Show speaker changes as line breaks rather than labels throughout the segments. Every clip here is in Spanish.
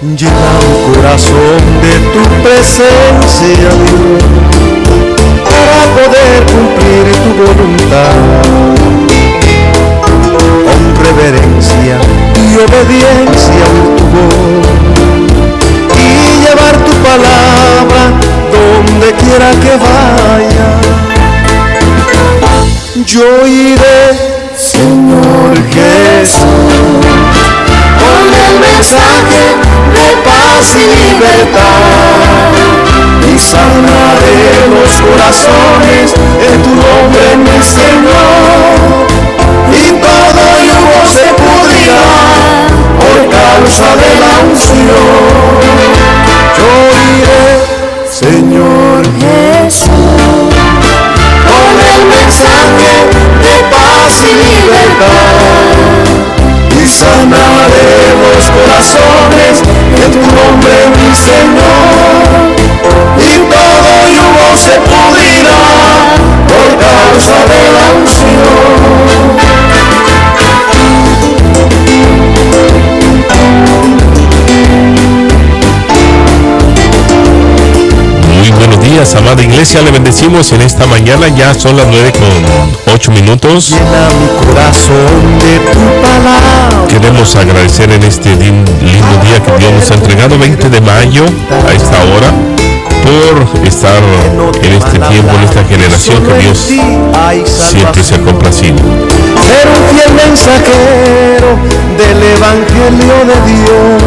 Llena mi corazón de tu presencia, Dios, para poder cumplir tu voluntad, con reverencia y obediencia a tu voz, y llevar tu palabra donde quiera que vaya. Yo iré, Señor Jesús, con el mensaje de paz y libertad, y sanaré los corazones en tu nombre, mi Señor, y todo yugo se pudrirá por causa de la unción. Yo iré, Señor Jesús, con el mensaje de paz y libertad, y sanaré los corazones en tu nombre, mi Señor, y todo yugo se pudrirá por causa de la unción.
Muy buenos días, amada iglesia, le bendecimos en esta mañana, ya son las 9:08.
Llena mi corazón de tu palabra.
Queremos agradecer en este lindo día que Dios nos ha entregado, 20 de mayo, a esta hora, por estar en este tiempo, en esta generación que Dios siempre se ha complacido.
Ser un fiel mensajero del Evangelio de Dios.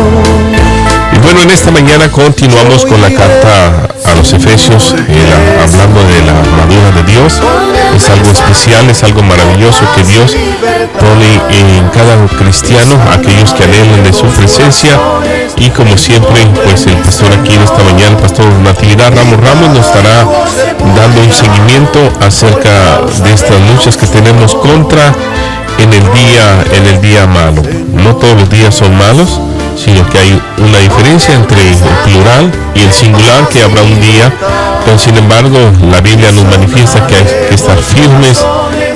Y bueno, en esta mañana continuamos con la carta a los Efesios, hablando de la armadura de Dios. Es algo especial, es algo maravilloso que Dios pone en cada cristiano, aquellos que anhelan de su presencia. Y como siempre, pues el pastor aquí en esta mañana, el pastor Natividad Ramos nos estará dando un seguimiento acerca de estas luchas que tenemos contra en el día malo. No todos los días son malos, sino que hay una diferencia entre el plural y el singular, que habrá un día, pero sin embargo la Biblia nos manifiesta que hay que estar firmes,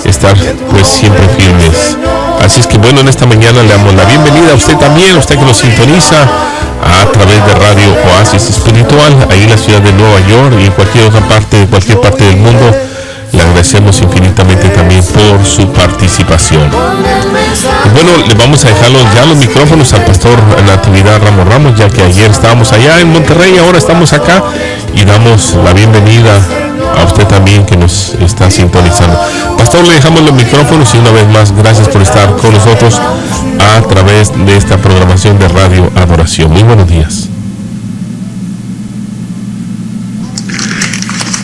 estar pues siempre firmes. Así es que bueno, en esta mañana le damos la bienvenida a usted también, a usted que nos sintoniza a través de Radio Oasis Espiritual, ahí en la ciudad de Nueva York y en cualquier parte del mundo. Le agradecemos infinitamente también por su participación. Y bueno, le vamos a dejar ya los micrófonos al pastor Natividad Ramos, ya que ayer estábamos allá en Monterrey, ahora estamos acá, y damos la bienvenida a usted también que nos está sintonizando. Pastor, le dejamos los micrófonos y una vez más, gracias por estar con nosotros a través de esta programación de Radio Adoración. Muy buenos días.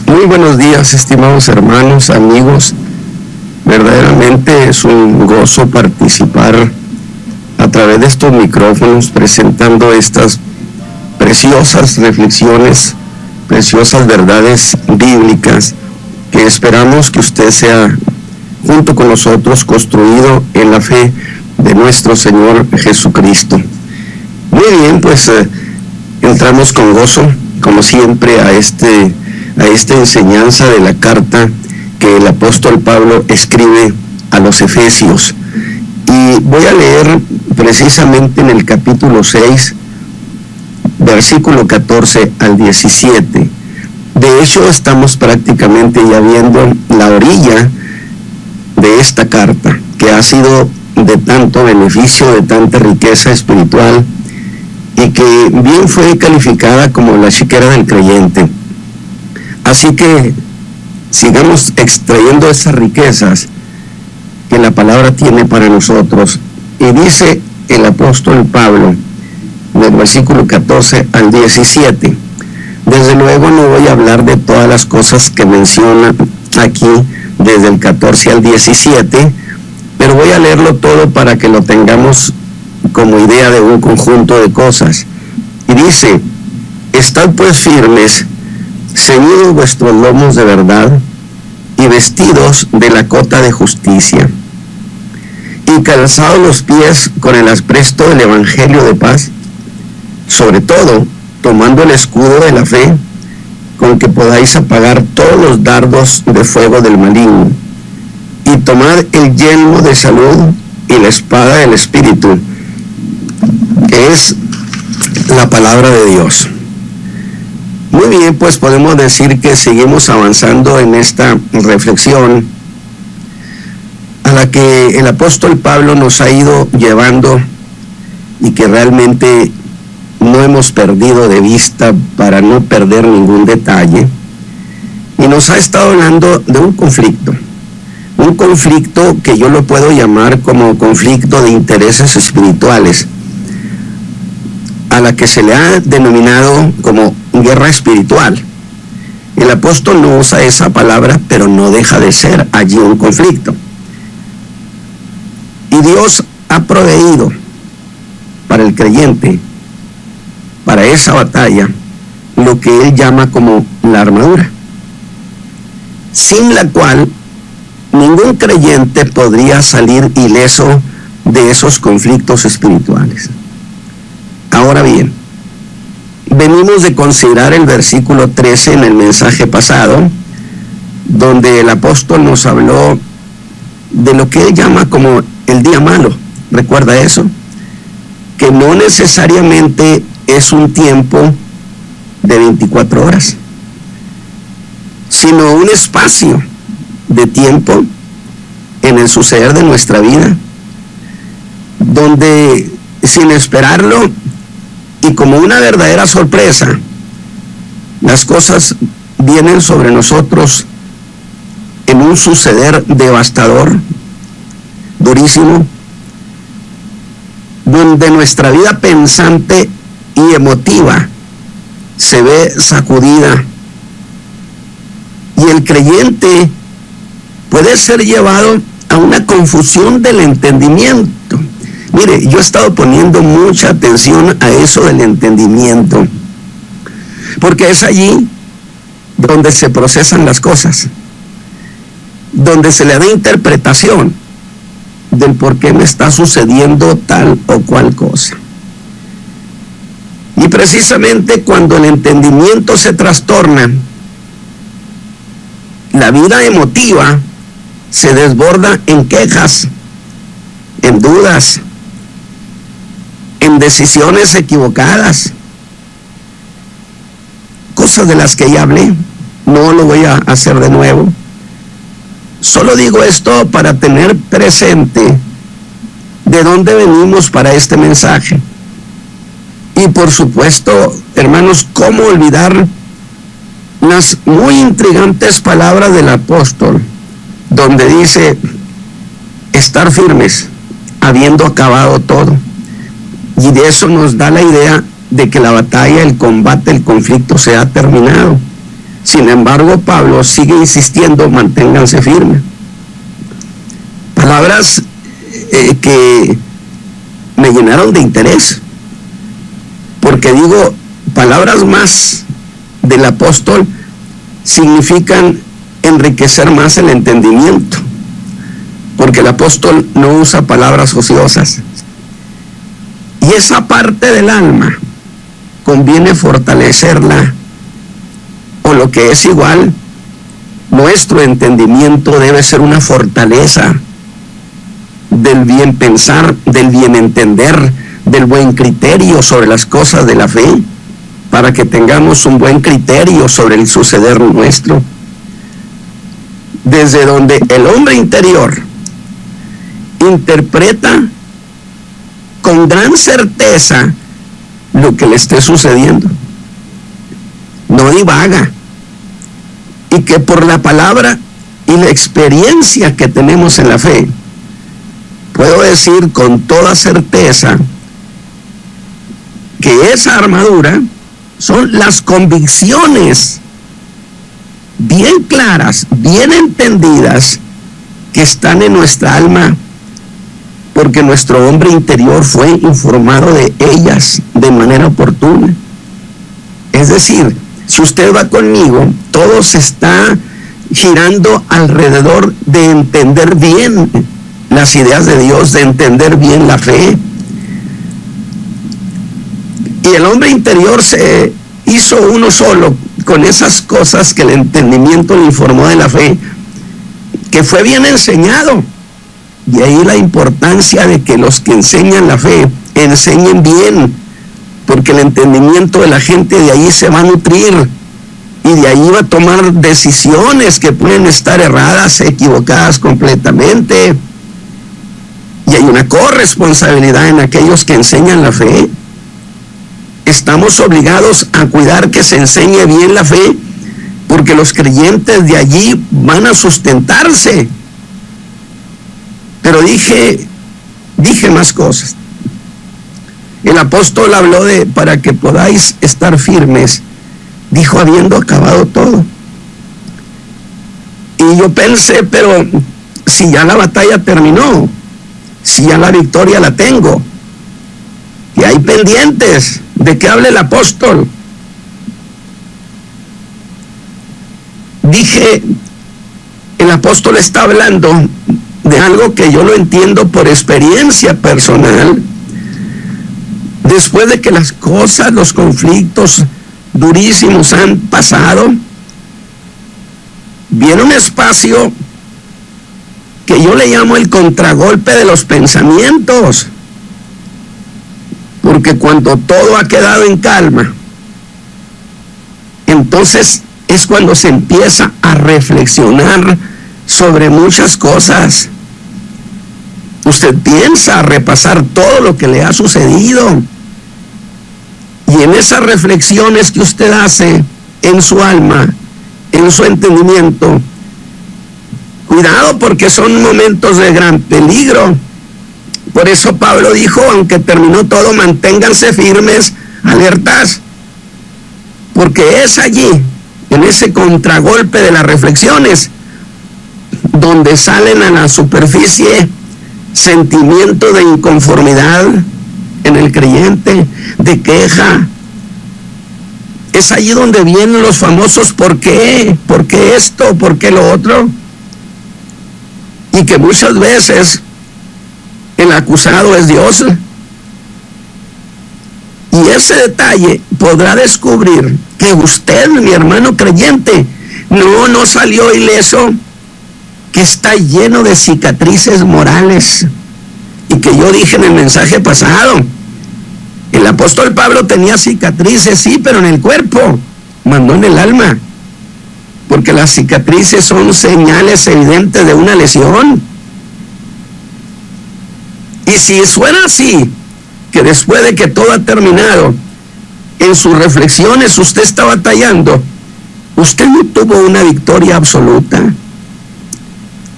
Muy buenos días, estimados hermanos, amigos. Verdaderamente es un gozo participar a través de estos micrófonos presentando estas preciosas reflexiones, preciosas verdades bíblicas que esperamos que usted sea junto con nosotros construido en la fe de nuestro Señor Jesucristo. Muy bien, pues entramos con gozo, como siempre, a esta enseñanza de la carta que el apóstol Pablo escribe a los Efesios. Y voy a leer precisamente en el capítulo 6, versículo 14 al 17. De hecho, estamos prácticamente ya viendo la orilla de esta carta, que ha sido de tanto beneficio, de tanta riqueza espiritual, y que bien fue calificada como la chiquera del creyente. Así que sigamos extrayendo esas riquezas que la palabra tiene para nosotros. Y dice el apóstol Pablo, del versículo 14 al 17. Desde luego no voy a hablar de todas las cosas que menciona aquí, desde el 14 al 17, pero voy a leerlo todo para que lo tengamos como idea de un conjunto de cosas. Y dice: estad pues firmes, ceñidos vuestros lomos de verdad, y vestidos de la cota de justicia, y calzados los pies con el apresto del evangelio de paz, sobre todo tomando el escudo de la fe, con que podáis apagar todos los dardos de fuego del maligno, y tomad el yelmo de salud y la espada del Espíritu, que es la palabra de Dios. Muy bien, pues podemos decir que seguimos avanzando en esta reflexión a la que el apóstol Pablo nos ha ido llevando y que realmente no hemos perdido de vista para no perder ningún detalle. Y nos ha estado hablando de un conflicto que yo lo puedo llamar como conflicto de intereses espirituales, a la que se le ha denominado como guerra espiritual. El apóstol no usa esa palabra, pero no deja de ser allí un conflicto. Y Dios ha proveído para el creyente, para esa batalla, lo que él llama como la armadura, sin la cual ningún creyente podría salir ileso de esos conflictos espirituales. Ahora bien, venimos de considerar el versículo 13 en el mensaje pasado, donde el apóstol nos habló de lo que él llama como el día malo. ¿Recuerda eso? Que no necesariamente es un tiempo de 24 horas, sino un espacio de tiempo en el suceder de nuestra vida, donde sin esperarlo y como una verdadera sorpresa, las cosas vienen sobre nosotros en un suceder devastador, durísimo, donde nuestra vida pensante y emotiva se ve sacudida y el creyente puede ser llevado a una confusión del entendimiento. Mire, yo he estado poniendo mucha atención a eso del entendimiento, porque es allí donde se procesan las cosas, donde se le da interpretación del por qué me está sucediendo tal o cual cosa. Y precisamente cuando el entendimiento se trastorna, la vida emotiva se desborda en quejas, en dudas, en decisiones equivocadas, cosas de las que ya hablé. No lo voy a hacer de nuevo. Solo digo esto para tener presente de dónde venimos para este mensaje. Y por supuesto, hermanos, ¿cómo olvidar las muy intrigantes palabras del apóstol, donde dice estar firmes, habiendo acabado todo? Y de eso nos da la idea de que la batalla, el combate, el conflicto se ha terminado. Sin embargo, Pablo sigue insistiendo, manténganse firmes. Palabras que me llenaron de interés, porque digo, palabras más del apóstol significan enriquecer más el entendimiento, porque el apóstol no usa palabras ociosas. Y esa parte del alma conviene fortalecerla, o lo que es igual, nuestro entendimiento debe ser una fortaleza del bien pensar, del bien entender, del buen criterio sobre las cosas de la fe, para que tengamos un buen criterio sobre el suceder nuestro, desde donde el hombre interior interpreta con gran certeza lo que le esté sucediendo, no divaga, y que por la palabra y la experiencia que tenemos en la fe, puedo decir con toda certeza que esa armadura son las convicciones bien claras, bien entendidas, que están en nuestra alma, porque nuestro hombre interior fue informado de ellas de manera oportuna. Es decir, si usted va conmigo, todo se está girando alrededor de entender bien las ideas de Dios, de entender bien la fe. Y el hombre interior se hizo uno solo con esas cosas que el entendimiento le informó de la fe, que fue bien enseñado. Y ahí la importancia de que los que enseñan la fe enseñen bien porque el entendimiento de la gente de ahí se va a nutrir y de ahí va a tomar decisiones que pueden estar erradas, equivocadas completamente. Y hay una corresponsabilidad en aquellos que enseñan la fe. Estamos obligados a cuidar que se enseñe bien la fe, porque los creyentes de allí van a sustentarse. Pero dije más cosas. El apóstol habló de para que podáis estar firmes, dijo habiendo acabado todo. Y yo pensé, pero si ya la batalla terminó, si ya la victoria la tengo, y hay pendientes, ¿de qué habla el apóstol? Dije, el apóstol está hablando de algo que yo lo entiendo por experiencia personal. Después de que las cosas, los conflictos durísimos han pasado, viene un espacio que yo le llamo el contragolpe de los pensamientos, porque cuando todo ha quedado en calma, entonces es cuando se empieza a reflexionar sobre muchas cosas. Usted piensa a repasar todo lo que le ha sucedido, y en esas reflexiones que usted hace en su alma, en su entendimiento, cuidado, porque son momentos de gran peligro. Por eso Pablo dijo, aunque terminó todo, manténganse firmes, alertas, porque es allí, en ese contragolpe de las reflexiones, donde salen a la superficie sentimientos de inconformidad en el creyente, de queja. Es allí donde vienen los famosos ¿por qué? ¿Por qué esto? ¿Por qué lo otro? Y que muchas veces el acusado es Dios. Y ese detalle podrá descubrir que usted, mi hermano creyente, no salió ileso, que está lleno de cicatrices morales. Y que yo dije en el mensaje pasado, el apóstol Pablo tenía cicatrices, sí, pero en el cuerpo, mandó en el alma, porque las cicatrices son señales evidentes de una lesión. Y si fuera así, que después de que todo ha terminado, en sus reflexiones usted está batallando, usted no tuvo una victoria absoluta.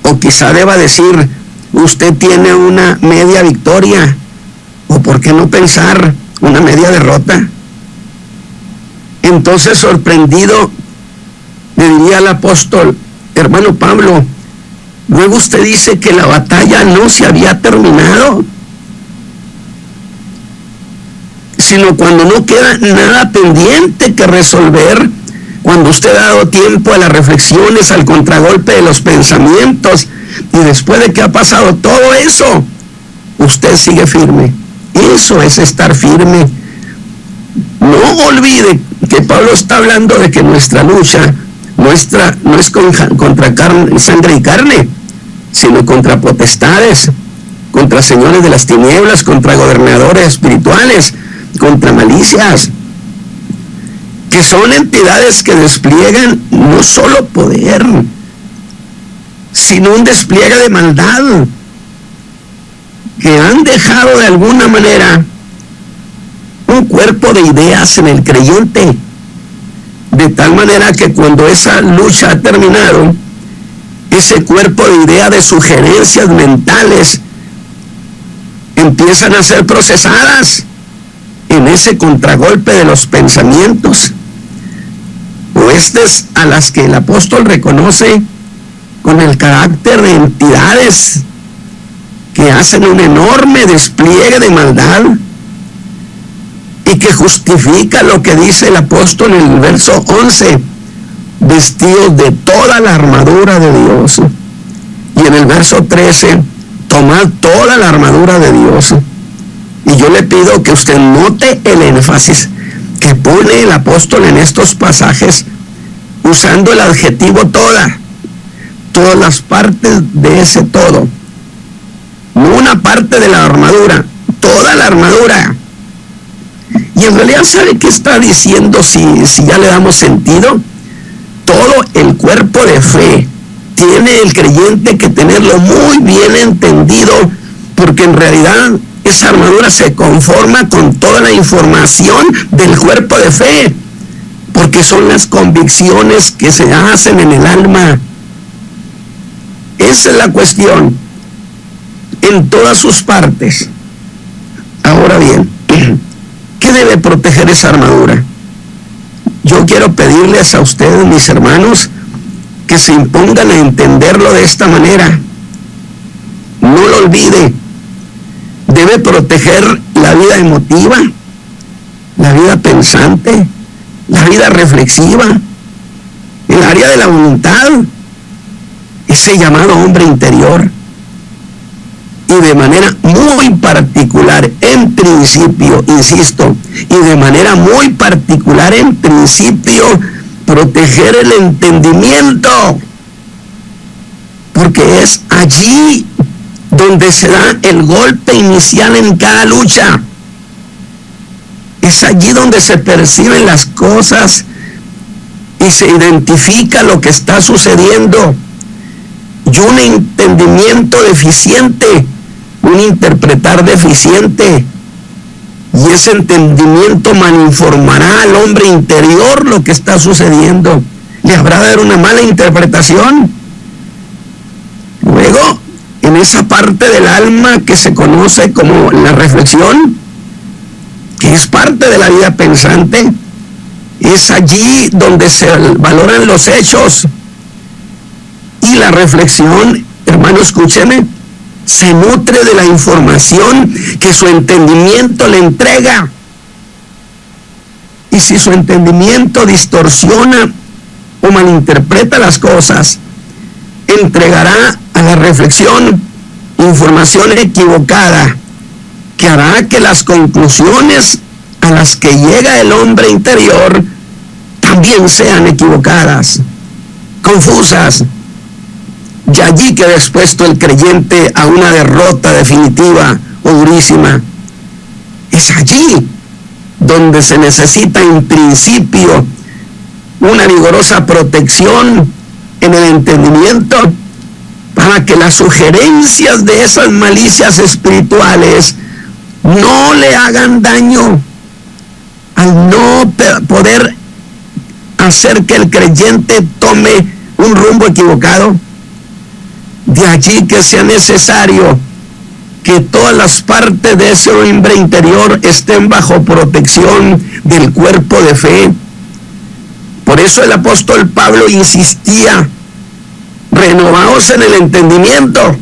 O quizá deba decir, usted tiene una media victoria, o por qué no pensar una media derrota. Entonces, sorprendido, le diría al apóstol, hermano Pablo, luego usted dice que la batalla no se había terminado, sino cuando no queda nada pendiente que resolver, cuando usted ha dado tiempo a las reflexiones, al contragolpe de los pensamientos, y después de que ha pasado todo eso, usted sigue firme. Eso es estar firme. No olvide que Pablo está hablando de que nuestra lucha no es contra sangre y carne, sino contra potestades, contra señores de las tinieblas, contra gobernadores espirituales, contra malicias, que son entidades que despliegan no solo poder, sino un despliegue de maldad, que han dejado de alguna manera un cuerpo de ideas en el creyente, de tal manera que cuando esa lucha ha terminado, ese cuerpo de ideas, de sugerencias mentales, empiezan a ser procesadas en ese contragolpe de los pensamientos, huestes a las que el apóstol reconoce con el carácter de entidades que hacen un enorme despliegue de maldad, y que justifica lo que dice el apóstol en el verso 11, vestidos de toda la armadura de Dios. Y en el verso 13, tomad toda la armadura de Dios. Y yo le pido que usted note el énfasis que pone el apóstol en estos pasajes, usando el adjetivo todas las partes de ese todo. No una parte de la armadura, toda la armadura. Y en realidad, ¿sabe qué está diciendo si ya le damos sentido? Todo el cuerpo de fe tiene el creyente que tenerlo muy bien entendido, porque en realidad esa armadura se conforma con toda la información del cuerpo de fe, porque son las convicciones que se hacen en el alma. Esa es la cuestión, en todas sus partes. Ahora bien, ¿qué debe proteger esa armadura? Yo quiero pedirles a ustedes, mis hermanos, que se impongan a entenderlo de esta manera. No lo olvide. Debe proteger la vida emotiva, la vida pensante, la vida reflexiva, el área de la voluntad, ese llamado hombre interior. Y de manera muy particular, en principio, insisto, y de manera muy particular, en principio, proteger el entendimiento, porque es allí donde se da el golpe inicial en cada lucha. Es allí donde se perciben las cosas y se identifica lo que está sucediendo. Y un entendimiento deficiente, un interpretar deficiente, y ese entendimiento malinformará al hombre interior lo que está sucediendo. Le habrá de dar una mala interpretación. Luego, en esa parte del alma que se conoce como la reflexión, que es parte de la vida pensante, es allí donde se valoran los hechos. Y la reflexión, hermano, escúcheme, se nutre de la información que su entendimiento le entrega. Y si su entendimiento distorsiona o malinterpreta las cosas, entregará a la reflexión información equivocada, que hará que las conclusiones a las que llega el hombre interior también sean equivocadas, confusas. Y allí queda expuesto el creyente a una derrota definitiva o durísima. Es allí donde se necesita en principio una vigorosa protección en el entendimiento para que las sugerencias de esas malicias espirituales no le hagan daño, al no poder hacer que el creyente tome un rumbo equivocado. De allí que sea necesario que todas las partes de ese hombre interior estén bajo protección del cuerpo de fe. Por eso el apóstol Pablo insistía: renovaos en el entendimiento,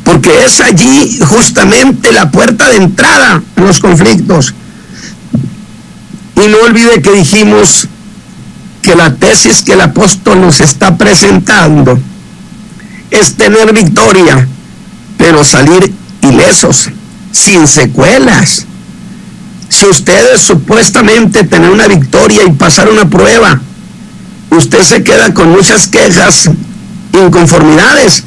porque es allí justamente la puerta de entrada a los conflictos. Y no olvide que dijimos que la tesis que el apóstol nos está presentando es tener victoria, pero salir ilesos, sin secuelas. Si ustedes supuestamente tener una victoria y pasar una prueba, usted se queda con muchas quejas, inconformidades,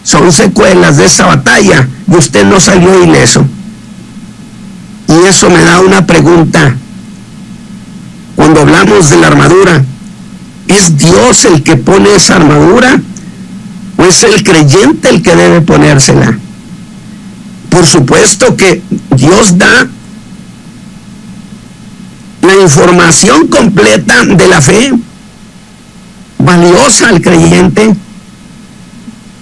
son secuelas de esa batalla y usted no salió ileso. Y eso me da una pregunta. Cuando hablamos de la armadura, ¿es Dios el que pone esa armadura o es el creyente el que debe ponérsela? Por supuesto que Dios da la información completa de la fe, valiosa al creyente,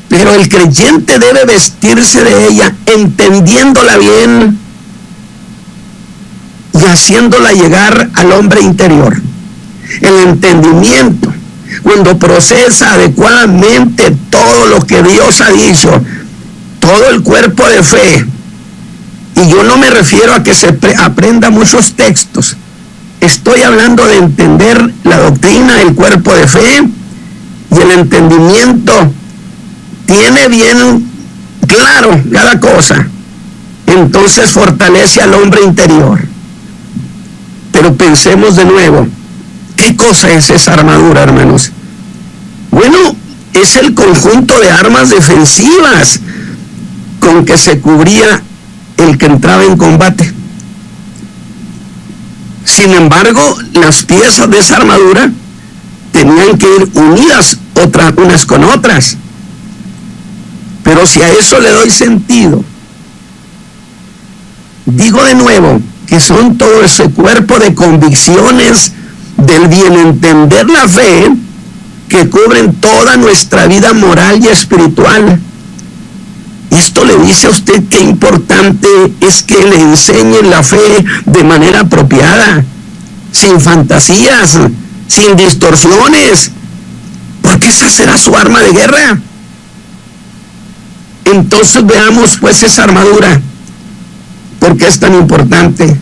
pero el creyente debe vestirse de ella, entendiéndola bien y haciéndola llegar al hombre interior. El entendimiento, cuando procesa adecuadamente todo lo que Dios ha dicho, todo el cuerpo de fe, y yo no me refiero a que se aprenda muchos textos, estoy hablando de entender la doctrina del cuerpo de fe, y el entendimiento tiene bien claro cada cosa, entonces fortalece al hombre interior. Pero pensemos de nuevo, ¿qué cosa es esa armadura, hermanos? Bueno, es el conjunto de armas defensivas con que se cubría el que entraba en combate. Sin embargo, las piezas de esa armadura tenían que ir unidas unas con otras. Pero si a eso le doy sentido, digo de nuevo que son todo ese cuerpo de convicciones del bien entender la fe que cubren toda nuestra vida moral y espiritual. Esto le dice a usted qué importante es que le enseñen la fe de manera apropiada, sin fantasías, sin distorsiones, porque esa será su arma de guerra. Entonces veamos pues esa armadura, ¿por qué es tan importante?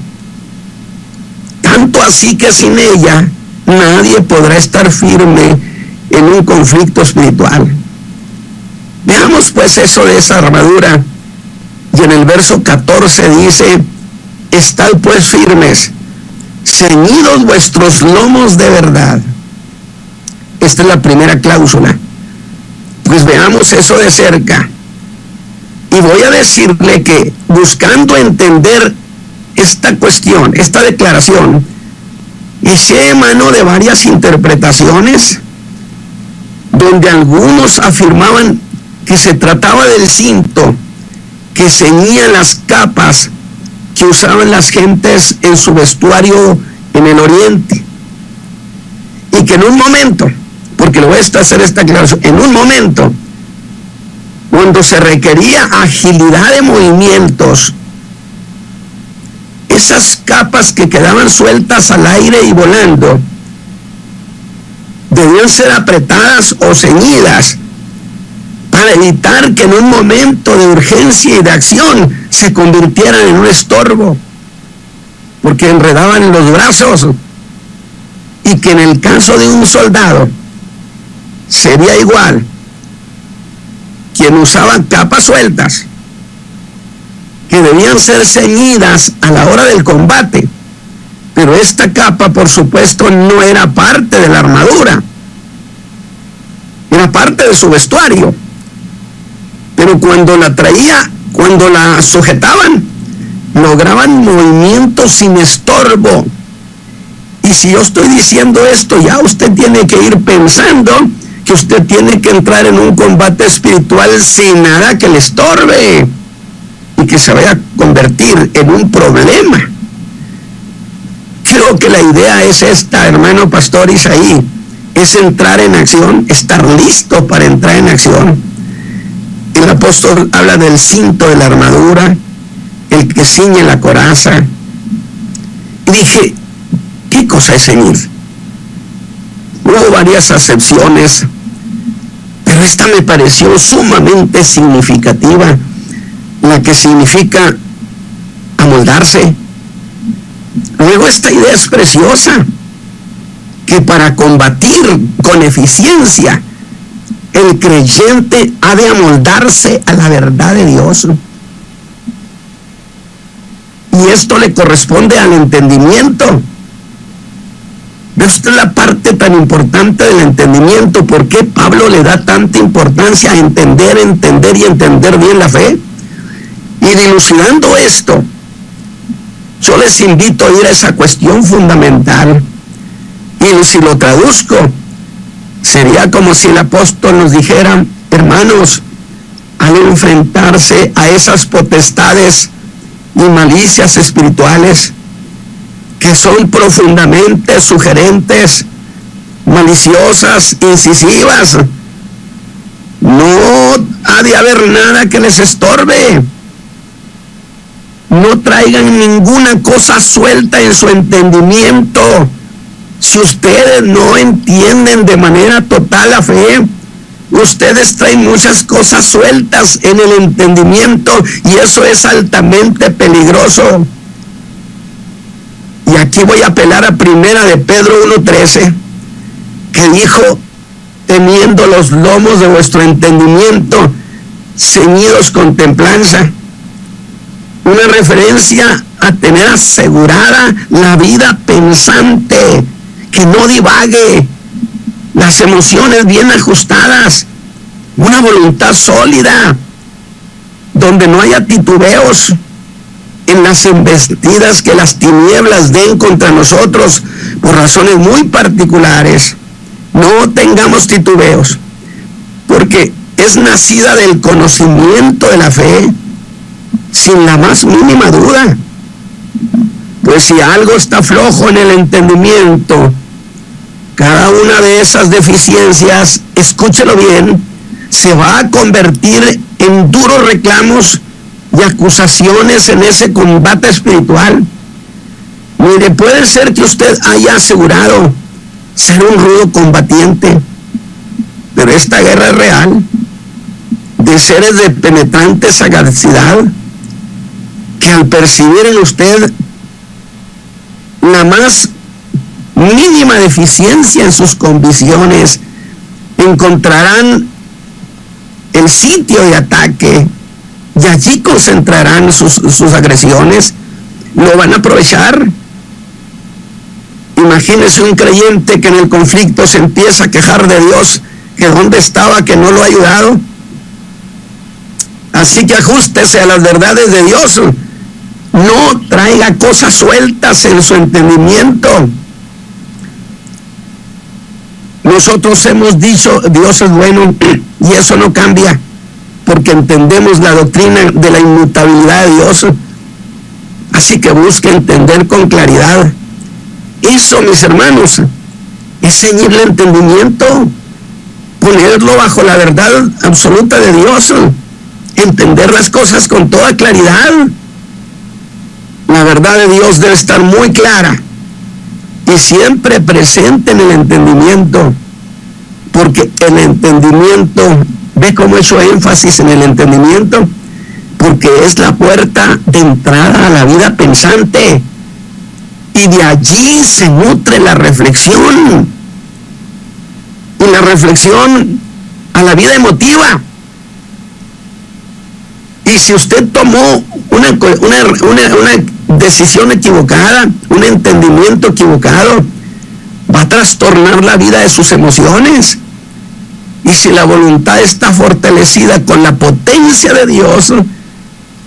Tanto así que sin ella nadie podrá estar firme en un conflicto espiritual. Veamos pues eso de esa armadura. Y en el verso 14 dice: estad pues firmes, ceñidos vuestros lomos de verdad. Esta es la primera cláusula. Pues veamos eso de cerca. Y voy a decirle que buscando entender esta cuestión, esta declaración, eché mano de varias interpretaciones, donde algunos afirmaban que se trataba del cinto que ceñía las capas que usaban las gentes en su vestuario en el oriente, y que en un momento, porque le voy a hacer esta aclaración, en un momento, cuando se requería agilidad de movimientos, esas capas que quedaban sueltas al aire y volando, debían ser apretadas o ceñidas para evitar que en un momento de urgencia y de acción se convirtieran en un estorbo, porque enredaban los brazos, y que en el caso de un soldado sería igual quien usaba capas sueltas que debían ser ceñidas a la hora del combate. Pero esta capa, por supuesto, no era parte de la armadura, era parte de su vestuario. Pero cuando la sujetaban, lograban movimientos sin estorbo. Y si yo estoy diciendo esto, ya usted tiene que ir pensando que usted tiene que entrar en un combate espiritual sin nada que le estorbe y que se vaya a convertir en un problema. Creo que la idea es esta, hermano pastor Isaí, es entrar en acción, estar listo para entrar en acción. El apóstol habla del cinto de la armadura, el que ciñe la coraza. Y dije, ¿qué cosa es ceñir? Hubo varias acepciones, pero esta me pareció sumamente significativa, la que significa amoldarse. Luego esta idea es preciosa, que para combatir con eficiencia, el creyente ha de amoldarse a la verdad de Dios. Y esto le corresponde al entendimiento. ¿Ve usted la parte tan importante del entendimiento? ¿Por qué Pablo le da tanta importancia a entender bien la fe? Y dilucidando esto, yo les invito a ir a esa cuestión fundamental. Y si lo traduzco, sería como si el apóstol nos dijera: hermanos, al enfrentarse a esas potestades y malicias espirituales que son profundamente sugerentes, maliciosas, incisivas, no ha de haber nada que les estorbe. No traigan ninguna cosa suelta en su entendimiento. Si ustedes no entienden de manera total la fe, ustedes traen muchas cosas sueltas en el entendimiento, y eso es altamente peligroso. Y aquí voy a apelar a primera de Pedro 1:13, que dijo: teniendo los lomos de vuestro entendimiento ceñidos con templanza. Una referencia a tener asegurada la vida pensante, que no divague, las emociones bien ajustadas, una voluntad sólida, donde no haya titubeos. en las embestidas que las tinieblas den contra nosotros por razones muy particulares, no tengamos titubeos, porque es nacida del conocimiento de la fe, sin la más mínima duda. Pues si algo está flojo en el entendimiento, cada una de esas deficiencias, escúchelo bien, se va a convertir en duros reclamos y acusaciones en ese combate espiritual. Mire, puede ser que usted haya asegurado ser un rudo combatiente, pero esta guerra es real, de seres de penetrante sagacidad, que al percibir en usted la más mínima deficiencia en sus convicciones, encontrarán el sitio de ataque y allí concentrarán sus agresiones, lo van a aprovechar. Imagínese un creyente que en el conflicto se empieza a quejar de Dios, que dónde estaba, que no lo ha ayudado. Así que ajústese a las verdades de Dios, no traiga cosas sueltas en su entendimiento. Nosotros hemos dicho Dios es bueno y eso no cambia, porque entendemos la doctrina de la inmutabilidad de Dios. Así que busque entender con claridad. Eso, mis hermanos, es ceñir el entendimiento, ponerlo bajo la verdad absoluta de Dios, entender las cosas con toda claridad. La verdad de Dios debe estar muy clara y siempre presente en el entendimiento, porque el entendimiento, ve cómo he hecho énfasis en el entendimiento, porque es la puerta de entrada a la vida pensante, y de allí se nutre la reflexión, y la reflexión a la vida emotiva. Y si usted tomó una decisión equivocada, un entendimiento equivocado, va a trastornar la vida de sus emociones. Y si la voluntad está fortalecida con la potencia de Dios,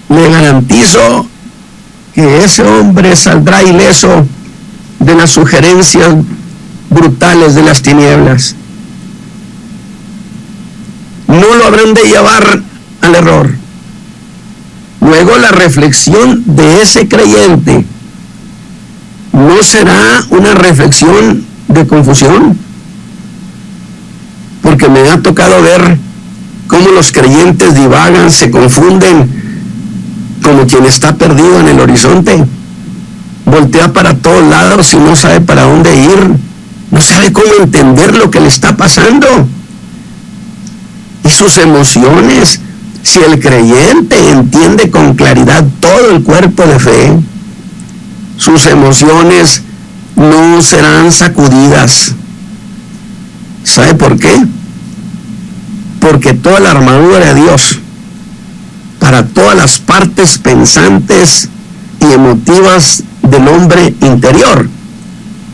le garantizo que ese hombre saldrá ileso de las sugerencias brutales de las tinieblas. No lo habrán de llevar al error. Luego la reflexión de ese creyente no será una reflexión de confusión, porque me ha tocado ver cómo los creyentes divagan, se confunden, como quien está perdido en el horizonte, voltea para todos lados y no sabe para dónde ir, no sabe cómo entender lo que le está pasando, y sus emociones. Si el creyente entiende con claridad todo el cuerpo de fe, sus emociones no serán sacudidas. ¿Sabe por qué? Porque toda la armadura de Dios para todas las partes pensantes y emotivas del hombre interior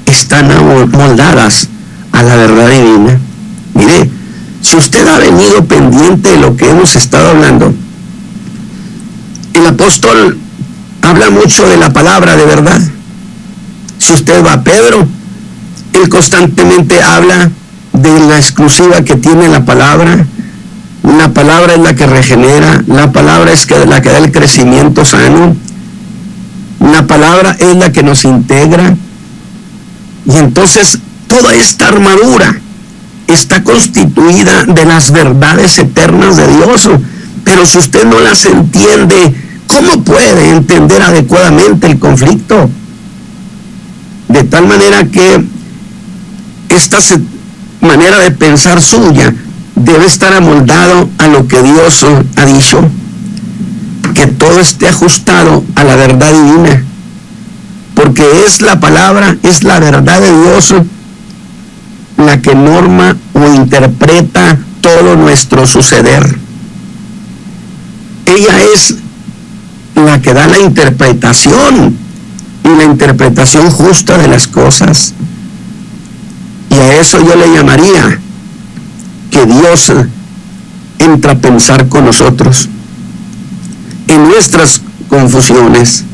están moldadas a la verdad divina. Mire, si usted ha venido pendiente de lo que hemos estado hablando, el apóstol habla mucho de la palabra de verdad. Si usted va a Pedro, él constantemente habla de la exclusiva que tiene la palabra. La palabra es la que regenera, la palabra es la que da el crecimiento sano, la palabra es la que nos integra. Y entonces toda esta armadura está constituida de las verdades eternas de Dios, pero si usted no las entiende, ¿cómo puede entender adecuadamente el conflicto? De tal manera que esta manera de pensar suya debe estar amoldado a lo que Dios ha dicho, que todo esté ajustado a la verdad divina, porque es la palabra, es la verdad de Dios la que norma o interpreta todo nuestro suceder. Ella es la que da la interpretación, y la interpretación justa de las cosas. Y a eso yo le llamaría que Dios entra a pensar con nosotros en nuestras confusiones,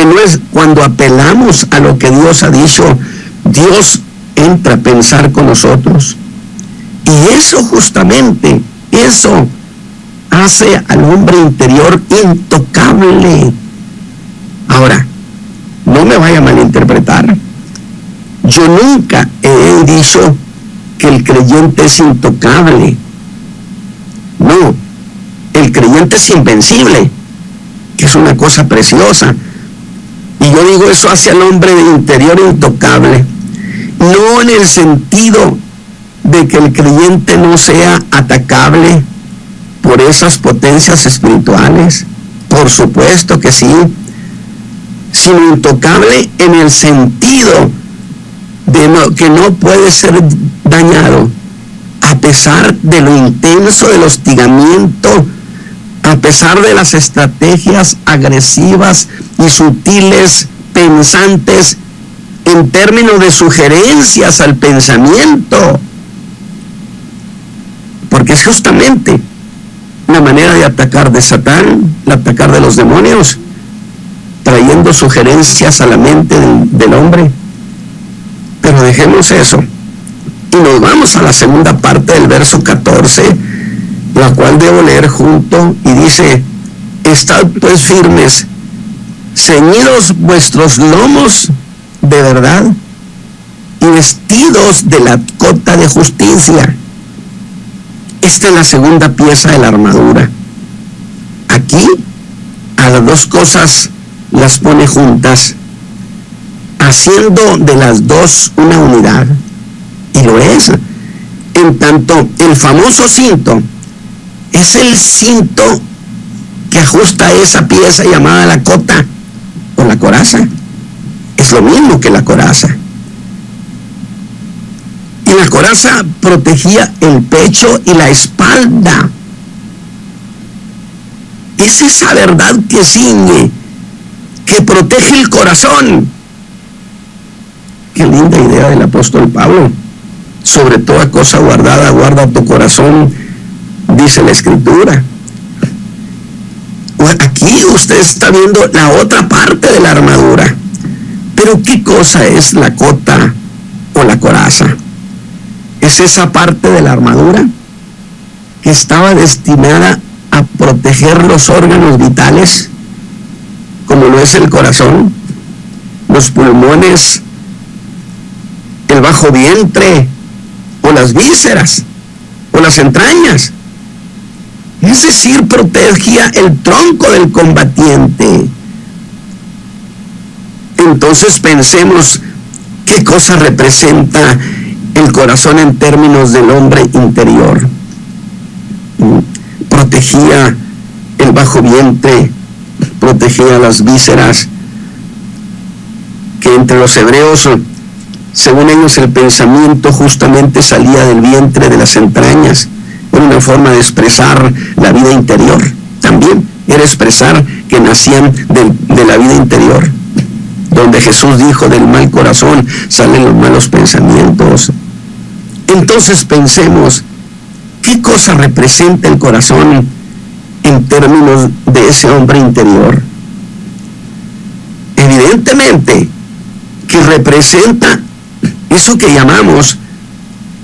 que no es cuando apelamos a lo que Dios ha dicho, Dios entra a pensar con nosotros. Y eso justamente, eso hace al hombre interior intocable. Ahora, no me vaya a malinterpretar. Yo nunca he dicho que el creyente es intocable. No, el creyente es invencible, que es una cosa preciosa. Y yo digo eso hacia el hombre interior intocable. No en el sentido de que el creyente no sea atacable por esas potencias espirituales, por supuesto que sí, sino intocable en el sentido de que no puede ser dañado a pesar de lo intenso del hostigamiento, a pesar de las estrategias agresivas y sutiles pensantes en términos de sugerencias al pensamiento, porque es justamente la manera de atacar de Satán, el atacar de los demonios, trayendo sugerencias a la mente del hombre. Pero dejemos eso y nos vamos a la segunda parte del verso 14, la cual debo leer junto, y dice: estad pues firmes, ceñidos vuestros lomos de verdad y vestidos de la cota de justicia. Esta es la segunda pieza de la armadura. Aquí a las dos cosas las pone juntas, haciendo de las dos una unidad, y lo es. En tanto, el famoso cinto es el cinto que ajusta esa pieza llamada la cota o la coraza. Es lo mismo que la coraza. Y la coraza protegía el pecho y la espalda. Es esa verdad que ciñe, que protege el corazón. Qué linda idea del apóstol Pablo. Sobre toda cosa guardada, guarda tu corazón, dice la Escritura. Aquí usted está viendo la otra parte de la armadura. Pero ¿qué cosa es la cota o la coraza? Es esa parte de la armadura que estaba destinada a proteger los órganos vitales, como lo es el corazón, los pulmones, el bajo vientre, o las vísceras, o las entrañas. Es decir, protegía el tronco del combatiente. Entonces pensemos qué cosa representa el corazón en términos del hombre interior. Protegía el bajo vientre, protegía las vísceras, que entre los hebreos, según ellos, el pensamiento justamente salía del vientre, de las entrañas. Era una forma de expresar la vida interior. También era expresar que nacían de la vida interior, donde Jesús dijo: del mal corazón salen los malos pensamientos. Entonces pensemos, ¿qué cosa representa el corazón en términos de ese hombre interior? Evidentemente que representa eso que llamamos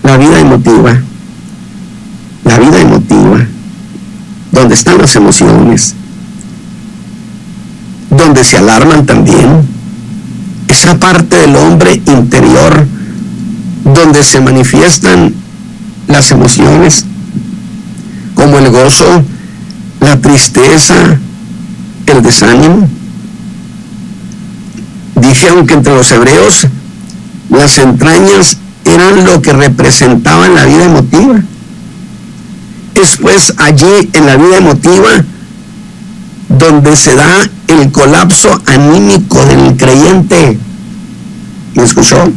la vida emotiva. La vida emotiva, donde están las emociones, donde se alarman también. Esa parte del hombre interior donde se manifiestan las emociones, como el gozo, la tristeza, el desánimo. Dije, aunque entre los hebreos las entrañas eran lo que representaban la vida emotiva. Es pues allí en la vida emotiva donde se da el colapso anímico del creyente. ¿Me escuchó?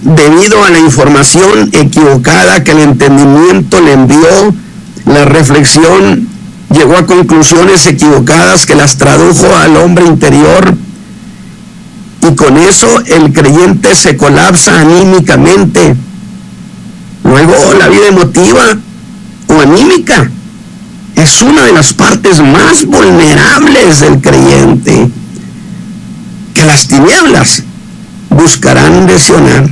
Debido a la información equivocada que el entendimiento le envió, la reflexión llegó a conclusiones equivocadas que las tradujo al hombre interior, y con eso el creyente se colapsa anímicamente. Luego, la vida emotiva o anímica es una de las partes más vulnerables del creyente. que las tinieblas buscarán lesionar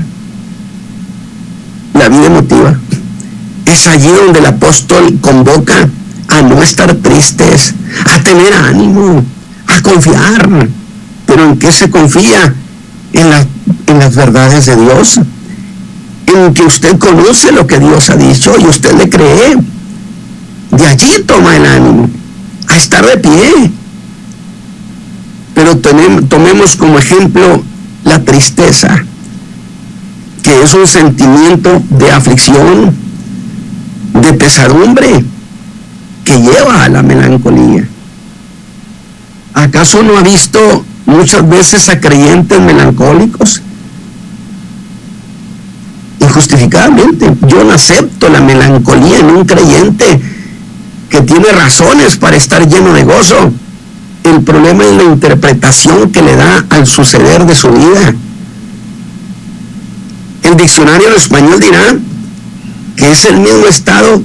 la vida emotiva. Es allí donde el apóstol convoca a no estar tristes, a tener ánimo, a confiar. ¿Pero en qué se confía? En las verdades de Dios, en que usted conoce lo que Dios ha dicho y usted le cree. De allí toma el ánimo, a estar de pie. Pero tomemos como ejemplo la tristeza, que es un sentimiento de aflicción, de pesadumbre, que lleva a la melancolía. ¿Acaso no ha visto muchas veces a creyentes melancólicos? Injustificadamente. Yo no acepto la melancolía en un creyente que tiene razones para estar lleno de gozo. El problema es la interpretación que le da al suceder de su vida. El diccionario en español dirá que es el mismo estado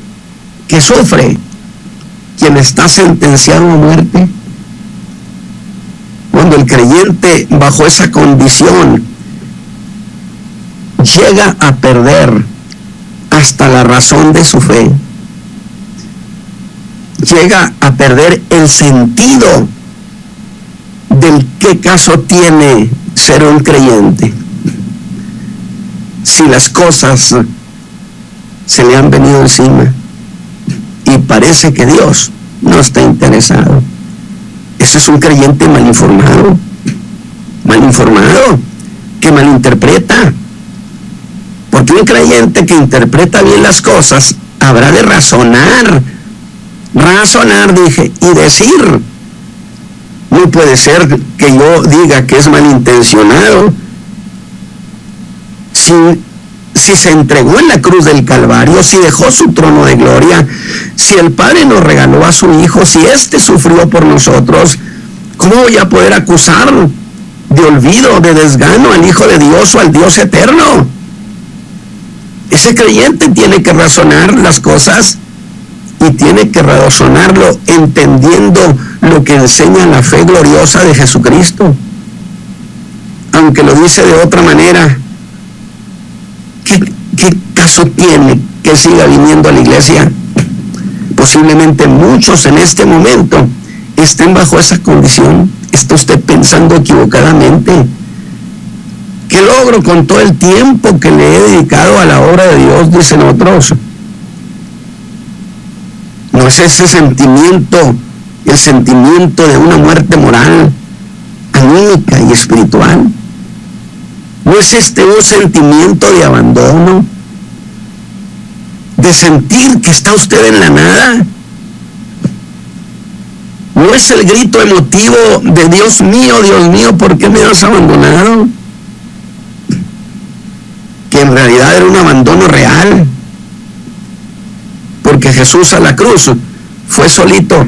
que sufre quien está sentenciado a muerte. Cuando el creyente bajo esa condición llega a perder hasta la razón de su fe, llega a perder el sentido del qué caso tiene ser un creyente si las cosas se le han venido encima y parece que Dios no está interesado. Eso es un creyente mal informado, que malinterpreta. Porque un creyente que interpreta bien las cosas habrá de razonar, dije, y decir. No puede ser que yo diga que es malintencionado si se entregó en la cruz del Calvario, si dejó su trono de gloria, si el Padre nos regaló a su Hijo, si éste sufrió por nosotros. ¿Cómo voy a poder acusar de olvido, de desgano al Hijo de Dios o al Dios eterno? Ese creyente tiene que razonar las cosas y tiene que razonarlo entendiendo lo que enseña la fe gloriosa de Jesucristo. Aunque lo dice de otra manera, ¿qué caso tiene que siga viniendo a la iglesia? Posiblemente muchos en este momento estén bajo esa condición. Está usted pensando equivocadamente. ¿Qué logro con todo el tiempo que le he dedicado a la obra de Dios?, dicen otros. No es ese sentimiento, el sentimiento de una muerte moral, anímica y espiritual. No es un sentimiento de abandono, de sentir que está usted en la nada. No es el grito emotivo de Dios mío, ¿por qué me has abandonado? Que en realidad era un abandono real. Porque Jesús a la cruz fue solito,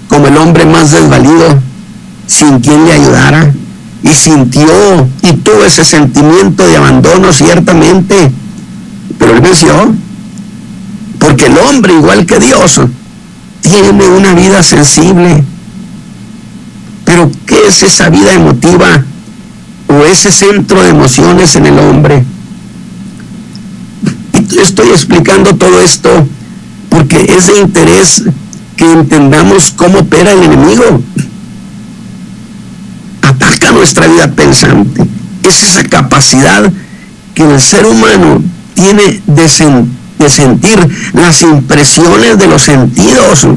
como el hombre más desvalido, sin quien le ayudara, y sintió y tuvo ese sentimiento de abandono ciertamente, pero él venció, porque el hombre, igual que Dios, tiene una vida sensible. Pero ¿qué es esa vida emotiva o ese centro de emociones en el hombre? Estoy explicando todo esto porque es de interés que entendamos cómo opera el enemigo. Ataca nuestra vida pensante. Es esa capacidad que el ser humano tiene de sentir las impresiones de los sentidos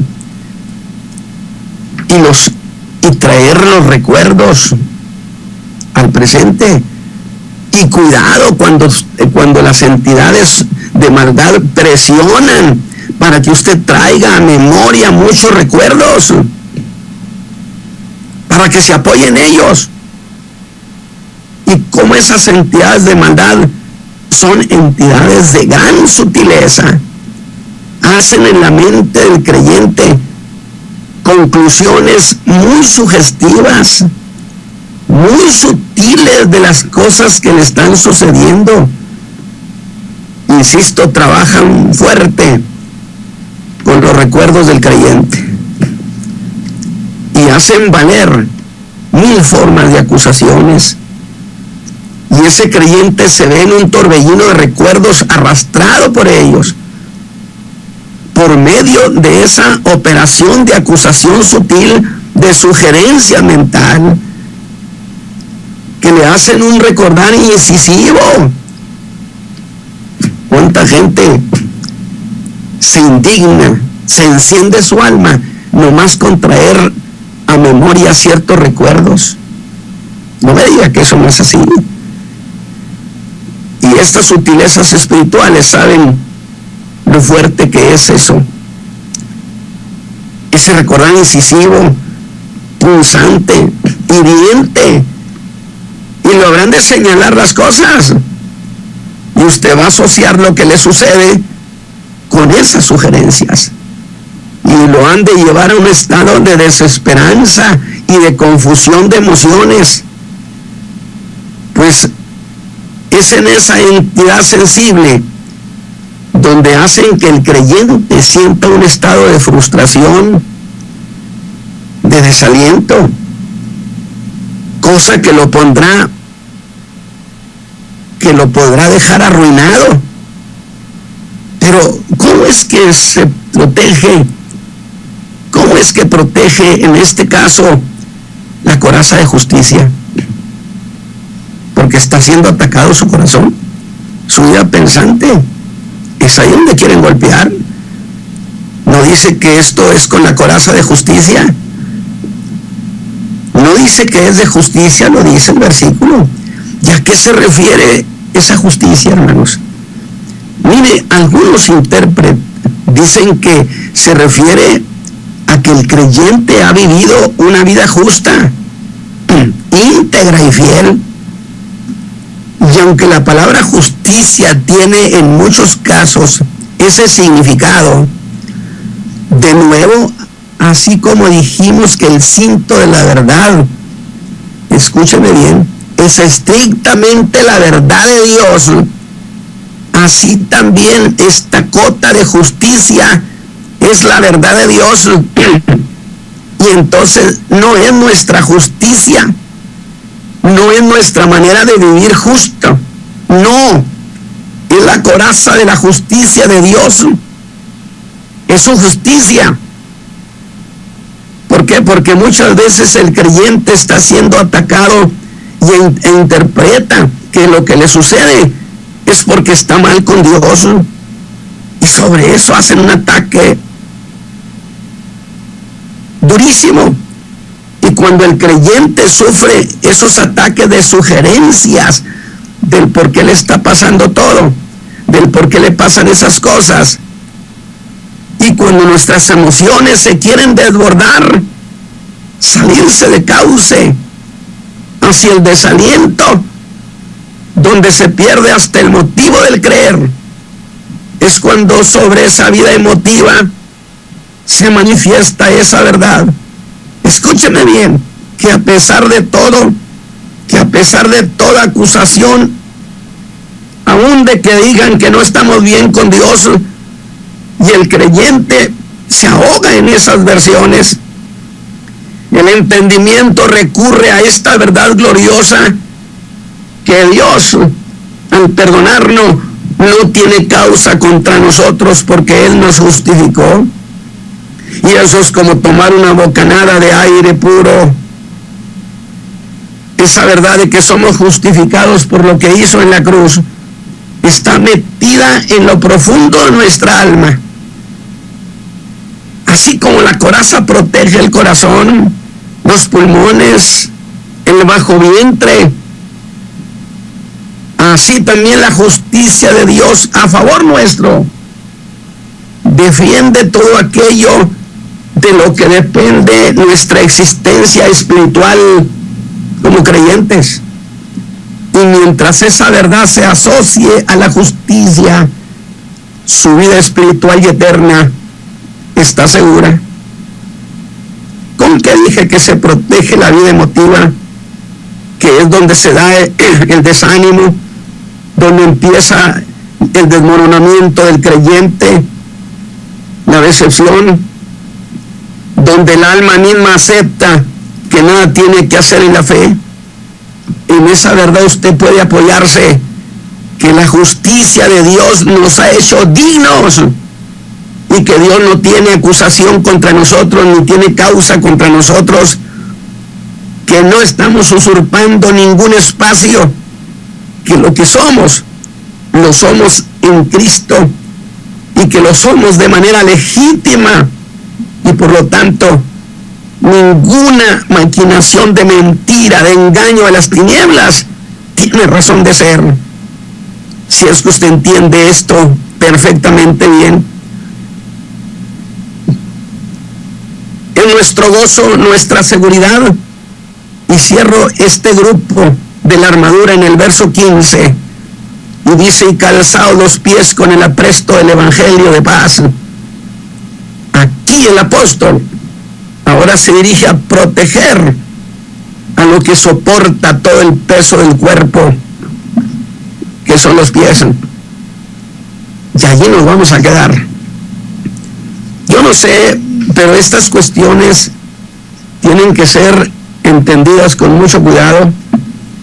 y traer los recuerdos al presente. Y cuidado cuando las entidades de maldad presionan para que usted traiga a memoria muchos recuerdos, para que se apoye en ellos. Y como esas entidades de maldad son entidades de gran sutileza, hacen en la mente del creyente conclusiones muy sugestivas, muy sutiles de las cosas que le están sucediendo. Insisto, trabajan fuerte con los recuerdos del creyente y hacen valer 1000 formas de acusaciones. Y ese creyente se ve en un torbellino de recuerdos arrastrado por ellos, por medio de esa operación de acusación sutil, de sugerencia mental, que le hacen un recordar incisivo. ¿Cuánta gente se indigna, se enciende su alma nomás con traer a memoria ciertos recuerdos? No me diga que eso no es así. Y estas sutilezas espirituales saben lo fuerte que es eso. Ese recordar incisivo, punzante, hiriente. Y lo habrán de señalar las cosas. Y usted va a asociar lo que le sucede con esas sugerencias. Y lo han de llevar a un estado de desesperanza y de confusión de emociones. Pues es en esa entidad sensible donde hacen que el creyente sienta un estado de frustración, de desaliento, cosa que lo podrá dejar arruinado. Pero ¿cómo es que se protege? ¿Cómo es que protege en este caso la coraza de justicia? Porque está siendo atacado su corazón, su vida pensante. Es ahí donde quieren golpear. No dice que esto es con la coraza de justicia. No dice que es de justicia, lo dice el versículo. ¿Y a qué se refiere esa justicia, hermanos? Mire, algunos intérpretes dicen que se refiere a que el creyente ha vivido una vida justa, íntegra y fiel. Y aunque la palabra justicia tiene en muchos casos ese significado, de nuevo, así como dijimos que el cinto de la verdad, escúcheme bien, es estrictamente la verdad de Dios, así también esta cota de justicia es la verdad de Dios. Y entonces no es nuestra justicia, no es nuestra manera de vivir justo, no, es la coraza de la justicia de Dios, es su justicia. ¿Por qué? Porque muchas veces el creyente está siendo atacado e interpreta que lo que le sucede es porque está mal con Dios, y sobre eso hacen un ataque durísimo. Y cuando el creyente sufre esos ataques de sugerencias del por qué le está pasando todo, del por qué le pasan esas cosas, y cuando nuestras emociones se quieren desbordar, salirse de cauce hacia el desaliento, donde se pierde hasta el motivo del creer, es cuando sobre esa vida emotiva se manifiesta esa verdad. Escúcheme bien, que a pesar de todo, que a pesar de toda acusación, aún de que digan que no estamos bien con Dios, y el creyente se ahoga en esas versiones, el entendimiento recurre a esta verdad gloriosa, que Dios, al perdonarnos, no tiene causa contra nosotros porque Él nos justificó. Y eso es como tomar una bocanada de aire puro. Esa verdad de que somos justificados por lo que hizo en la cruz está metida en lo profundo de nuestra alma. Así como la coraza protege el corazón, los pulmones, el bajo vientre, así también la justicia de Dios a favor nuestro defiende todo aquello de lo que depende nuestra existencia espiritual como creyentes. Y mientras esa verdad se asocie a la justicia, su vida espiritual y eterna está segura. ¿Con qué dije que se protege la vida emotiva? Que es donde se da el desánimo, donde empieza el desmoronamiento del creyente, la decepción, donde el alma misma acepta que nada tiene que hacer en la fe. En esa verdad usted puede apoyarse, que la justicia de Dios nos ha hecho dignos y que Dios no tiene acusación contra nosotros, ni tiene causa contra nosotros, que no estamos usurpando ningún espacio, que lo que somos, lo somos en Cristo y que lo somos de manera legítima y por lo tanto ninguna maquinación de mentira, de engaño de las tinieblas tiene razón de ser. Si es que usted entiende esto perfectamente bien, es nuestro gozo, nuestra seguridad. Y cierro este grupo de la armadura en el verso 15 y dice: y calzados los pies con el apresto del evangelio de paz. Aquí el apóstol ahora se dirige a proteger a lo que soporta todo el peso del cuerpo, que son los pies. Y allí nos vamos a quedar. Yo no sé, pero estas cuestiones tienen que ser entendidas con mucho cuidado.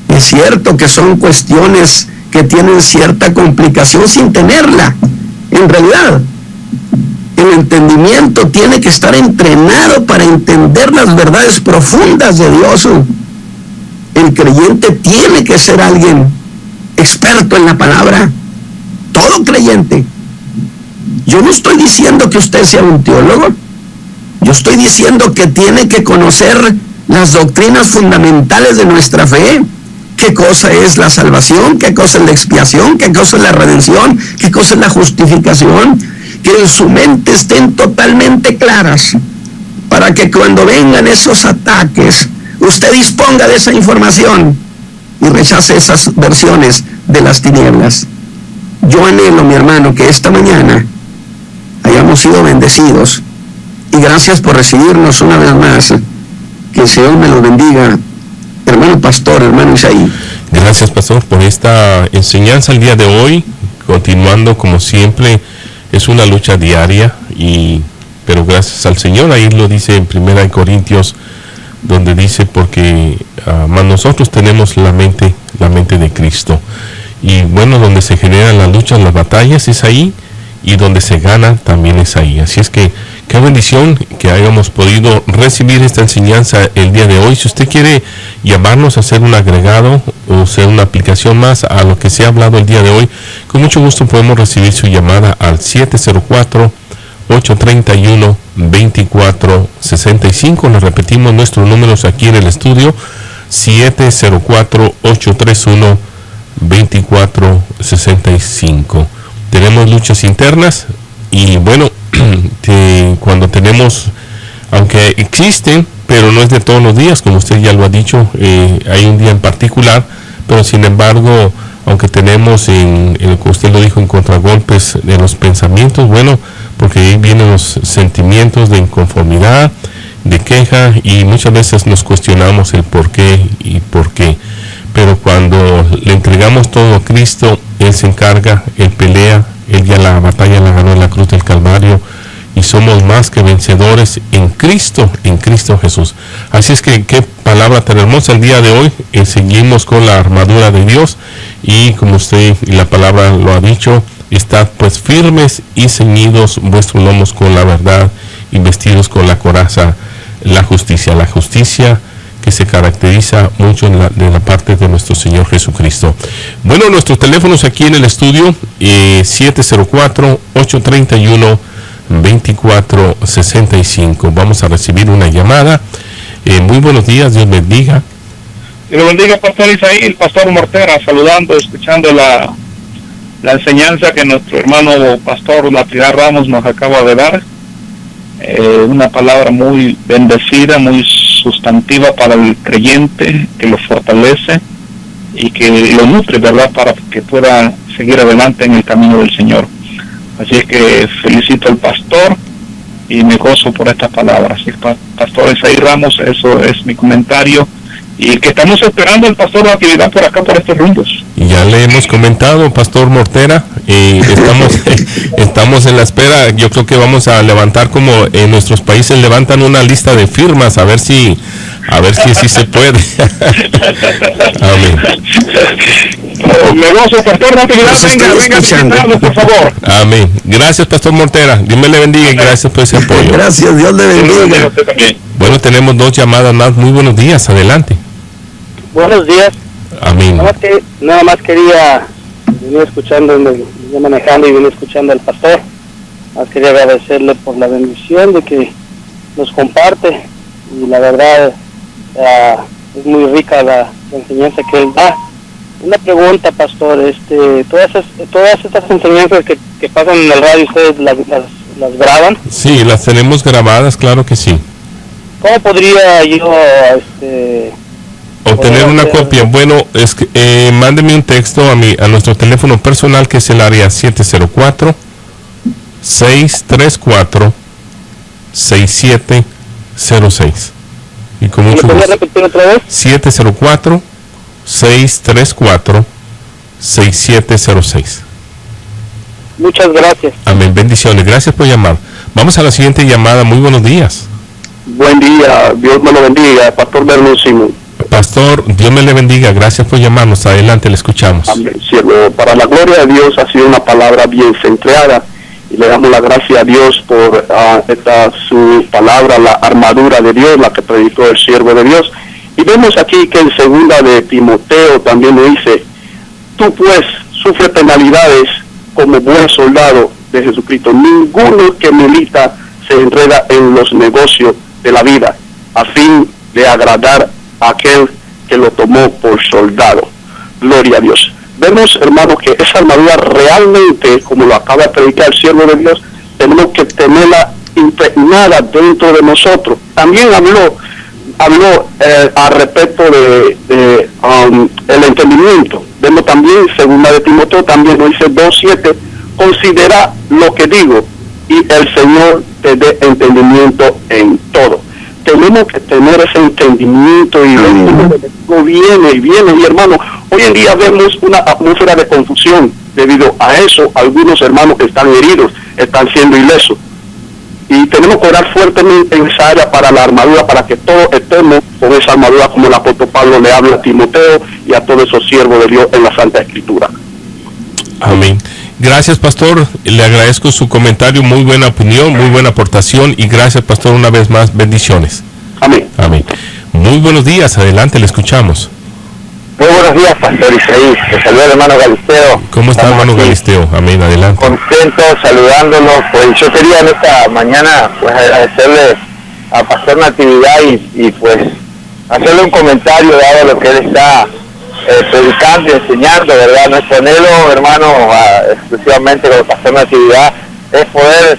Es cierto que son cuestiones que tienen cierta complicación sin tenerla. En realidad, el entendimiento tiene que estar entrenado para entender las verdades profundas de Dios. El creyente tiene que ser alguien experto en la palabra. Todo creyente. Yo no estoy diciendo que usted sea un teólogo. Yo estoy diciendo que tiene que conocer las doctrinas fundamentales de nuestra fe. ¿Qué cosa es la salvación? ¿Qué cosa es la expiación? ¿Qué cosa es la redención? ¿Qué cosa es la justificación? Que en su mente estén totalmente claras, para que cuando vengan esos ataques, usted disponga de esa información y rechace esas versiones de las tinieblas. Yo anhelo, mi hermano, que esta mañana hayamos sido bendecidos, y gracias por recibirnos una vez más. Que el Señor me lo bendiga, hermano pastor, hermano Isaí.
Gracias, pastor, por esta enseñanza el día de hoy. Continuando como siempre, es una lucha diaria, pero gracias al Señor. Ahí lo dice en 1 Corintios, donde dice: porque más nosotros tenemos la mente de Cristo. Y bueno, donde se generan las luchas, las batallas, es ahí, y donde se gana también es ahí. Así es que qué bendición que hayamos podido recibir esta enseñanza el día de hoy. Si usted quiere llamarnos a hacer un agregado o hacer una aplicación más a lo que se ha hablado el día de hoy, con mucho gusto podemos recibir su llamada al 704-831-2465. Les repetimos nuestros números aquí en el estudio: 704-831-2465. Tenemos luchas internas y bueno, cuando tenemos, aunque existen, pero no es de todos los días, como usted ya lo ha dicho, hay un día en particular, pero sin embargo, aunque tenemos en el que usted lo dijo, en contragolpes de los pensamientos, bueno, porque ahí vienen los sentimientos de inconformidad, de queja, y muchas veces nos cuestionamos el por qué y por qué. Pero cuando le entregamos todo a Cristo, Él se encarga, Él pelea, Él ya la batalla la ganó en la cruz del Calvario, y somos más que vencedores en Cristo Jesús. Así es que qué palabra tan hermosa el día de hoy. Seguimos con la armadura de Dios, y como usted y la palabra lo ha dicho, estad pues firmes y ceñidos vuestros lomos con la verdad, y vestidos con la coraza, la justicia que se caracteriza mucho de la parte de nuestro Señor Jesucristo. Bueno, nuestros teléfonos aquí en el estudio, 704-831-2465. Vamos a recibir una llamada. Muy buenos días, Dios bendiga.
Dios bendiga, pastor Isaí, el pastor Mortera, saludando, escuchando la enseñanza que nuestro hermano pastor Lapilar Ramos nos acaba de dar. Una palabra muy bendecida, muy sustantiva para el creyente, que lo fortalece y que lo nutre, ¿verdad?, para que pueda seguir adelante en el camino del Señor. Así es que felicito al pastor y me gozo por estas palabras. Pastor Isaí Ramos, eso es mi comentario, y que estamos esperando el pastor de actividad por acá, por estos rumbos.
Ya le hemos comentado, pastor Mortera, estamos en la espera. Yo creo que vamos a levantar, como en nuestros países levantan una lista de firmas, a ver si A ver si así se puede. Amén.
Me gozo, pastor Natividad, venga a visitarnos, por favor.
Amén. Gracias, pastor Mortera. Dios me le bendiga y gracias por ese apoyo.
Gracias, Dios le bendiga.
Bueno, tenemos 2 llamadas más. Muy buenos días, adelante.
Buenos días.
Amén.
Nada más quería venir escuchando, venía manejando y venía escuchando al pastor. Más quería agradecerle por la bendición de que nos comparte, y la verdad es muy rica la enseñanza que él da. Una pregunta, pastor, todas estas enseñanzas que pasan en el radio, ¿ustedes las graban?
Sí, las tenemos grabadas, claro que sí.
¿Cómo podría yo
obtener una copia? Bueno, es que mándeme un texto a nuestro teléfono personal, que es el área 704-634-6706. Y con mucho
gusto. ¿Me podría repetir otra vez?
704-634-6706.
Muchas gracias.
Amén, bendiciones. Gracias por llamar. Vamos a la siguiente llamada. Muy buenos días.
Buen día, Dios me lo bendiga, Pastor Vernon Simón.
Pastor, Dios me le bendiga. Gracias por llamarnos. Adelante, le escuchamos.
Amén, siervo. Para la gloria de Dios ha sido una palabra bien centrada, y le damos la gracia a Dios por su palabra, la armadura de Dios, la que predicó el siervo de Dios. Y vemos aquí que en 2 de Timoteo también lo dice: tú pues sufre penalidades como buen soldado de Jesucristo. Ninguno que milita se enreda en los negocios de la vida a fin de agradar a aquel que lo tomó por soldado. Gloria a Dios. Vemos, hermanos, que esa armadura realmente, como lo acaba de predicar el siervo de Dios, tenemos que tenerla impregnada dentro de nosotros. También habló al respecto de el entendimiento. Vemos también, 2 de Timoteo, también lo dice 2:7, considera lo que digo, y el Señor te dé entendimiento en todo. Tenemos que tener ese entendimiento, y viene, y hermano, hoy en día vemos una atmósfera de confusión. Debido a eso, algunos hermanos están heridos, están siendo ilesos, y tenemos que orar fuertemente en esa área para la armadura, para que todos estemos con esa armadura, como el apóstol Pablo le habla a Timoteo y a todos esos siervos de Dios en la Santa Escritura.
Amén. Gracias, pastor. Le agradezco su comentario, muy buena opinión, muy buena aportación, y gracias, pastor, una vez más. Bendiciones.
Amén.
Amén. Muy buenos días, adelante, le escuchamos.
Muy buenos días, pastor Isaí. Te saluda el hermano Galisteo.
¿Cómo está, hermano Galisteo? Amén, adelante.
Contento, saludándolo. Pues yo quería en esta mañana pues agradecerle a pastor Natividad y pues hacerle un comentario dado lo que él está predicando y enseñando, ¿verdad? Nuestro anhelo, hermano, exclusivamente con el pastor Natividad, es poder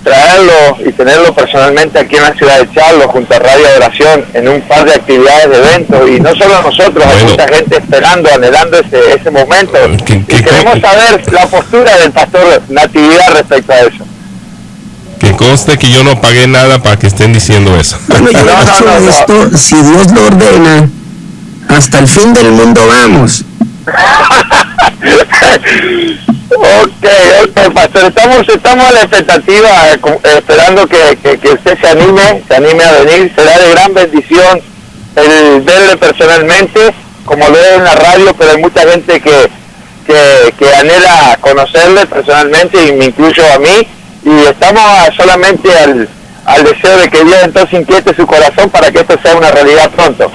traerlo y tenerlo personalmente aquí en la ciudad de Charlo, junto a Radio Adoración, en un par de actividades de eventos, y no solo nosotros, hay mucha gente esperando, anhelando ese momento, y queremos saber la postura del pastor Natividad respecto a eso.
Que conste que yo no pagué nada para que estén diciendo eso.
Bueno, yo no. Esto, si Dios lo ordena, hasta el fin del mundo vamos.
Ok, pastor, estamos a la expectativa, esperando que usted se anime a venir. Será de gran bendición el verle personalmente, como lo es en la radio, pero hay mucha gente que anhela conocerle personalmente, y me incluyo a mí, y estamos solamente al deseo de que Dios entonces inquiete su corazón para que esto sea una realidad pronto.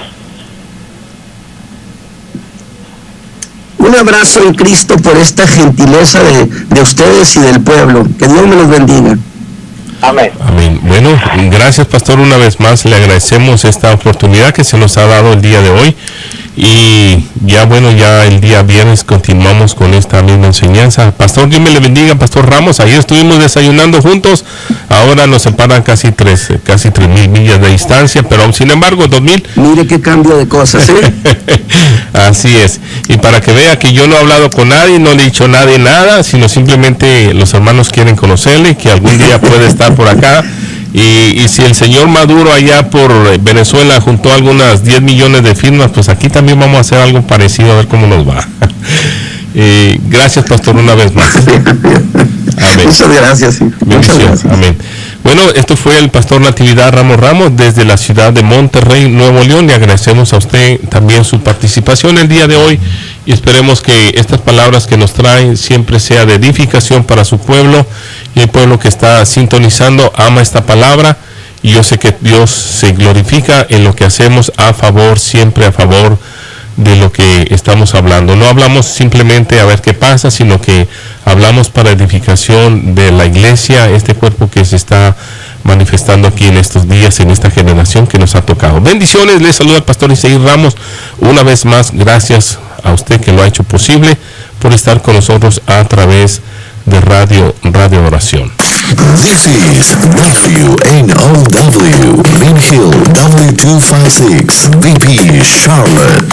Un abrazo en Cristo por esta gentileza de ustedes y del pueblo. Que Dios me los bendiga.
Amén.
Amén. Bueno, gracias, pastor, una vez más. Le agradecemos esta oportunidad que se nos ha dado el día de hoy. Y ya el día viernes continuamos con esta misma enseñanza. Pastor, Dios me le bendiga, pastor Ramos. Ayer estuvimos desayunando juntos. Ahora nos separan casi 3,000 millas de distancia, pero sin embargo 2,000.
Mire qué cambio de cosas, ¿eh?
Así es. Y para que vea que yo no he hablado con nadie, no le he dicho a nadie nada, sino simplemente los hermanos quieren conocerle, que algún día puede estar por acá. Y si el señor Maduro allá por Venezuela juntó algunas 10 millones de firmas, pues aquí también vamos a hacer algo parecido, a ver cómo nos va. Gracias, pastor, una vez más. Amén.
Muchas gracias. Sí.
Muchas gracias. Amén. Bueno, Bueno, esto fue el pastor Natividad Ramos desde la ciudad de Monterrey, Nuevo León. Le agradecemos a usted también su participación el día de hoy y esperemos que estas palabras que nos traen siempre sea de edificación para su pueblo, y el pueblo que está sintonizando ama esta palabra, y yo sé que Dios se glorifica en lo que hacemos siempre a favor de lo que estamos hablando. No hablamos simplemente a ver qué pasa, sino que hablamos para edificación de la iglesia, este cuerpo que se está manifestando aquí en estos días, en esta generación que nos ha tocado. Bendiciones, les saluda el pastor Isaí Ramos. Una vez más, gracias a usted que lo ha hecho posible por estar con nosotros a través de Radio Oración.
This is WNOW, Green Hill W256, VP Charlotte.